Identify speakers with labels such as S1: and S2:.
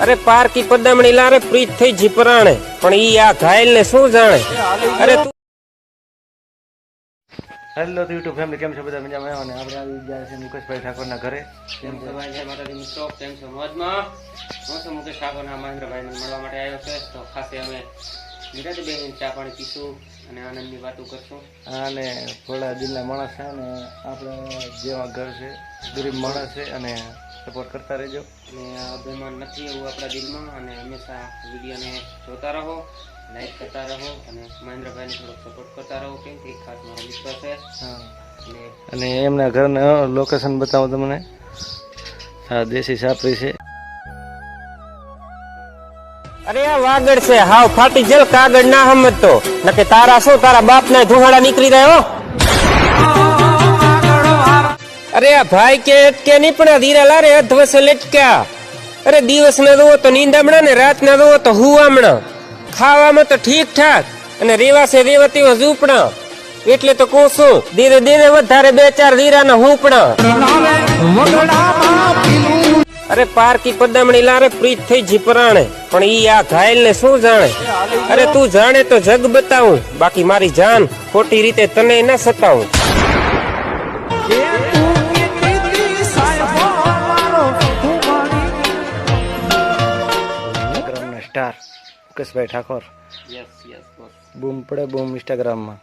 S1: અરે પારકી પદામણી લારે પ્રીત થઈ જીપરાણે પણ ઈ આ ઘાયલ ને શું જાણે. અરે તું
S2: હેલો યુટ્યુબ ફેમિલી, કેમ છો બધા? મજામાં? અને આપણે આવી ગયા છે મુકેશભાઈ ઠાકોરના ઘરે.
S1: કેમ છો ભાઈ? જય માતાજી મિત્રો, કેમ છો? મોજમાં? હું છું મુકેશ ઠાકોરના મહેન્દ્રભાઈ મળવા માટે આવ્યો છે. તો ખાસ અમે નિરાતે બેસીને ચા પાણી પીશું અને આનંદની વાતો કરશું.
S2: અને થોડા દિલના માણસ છે અને આપણે જેવા ઘર છે ગરીબ માણસ છે અને સપોર્ટ કરતા રહેજો.
S1: અને અભિમાન નથી એવું આપણા દિલમાં, અને હંમેશા વિડીયોને જોતા રહો, લાઈક કરતા રહો અને મહેન્દ્રભાઈને થોડોક સપોર્ટ કરતા રહો, કેમ કે ખાસ મારો મિત્ર છે.
S2: અને એમના ઘરના લોકેશન બતાવો તમને. હા, દેશી સાપરી છે.
S1: અરે આ વાગડ છે, હાવ ફાટી જલ કાગળ ના સમજતો નકે તારા શું તારા બાપ ના ધુહાડા નીકળી રહ્યો. અરે આ ભાઈ કે નહીં પણ આ ધીરા લારે અધવસે લટક્યા. અરે દિવસ ના દો તો નીંદામણા ને રાત ના દો તો હુવામણા. ખાવામાં તો ઠીક ઠાક અને રેવાસે રેવતી ઝૂપડા. એટલે તો કહું છું, ધીરે ધીરે વધારે બે ચાર ધીરા ના હુપડા. અરે પારકી પદામણી લારે પ્રીત થઈ જીપરાણે પણ ઈ આ ઘાયલ ને શું જાણે. અરે તું જાણે તો જગ બતાવું, બાકી મારી જાન ખોટી રીતે તને ન સતાવું.
S2: સ્ટાર મુકેશભાઈ ઠાકોર. બૂમ પડે બૂમ ઇન્સ્ટાગ્રામમાં.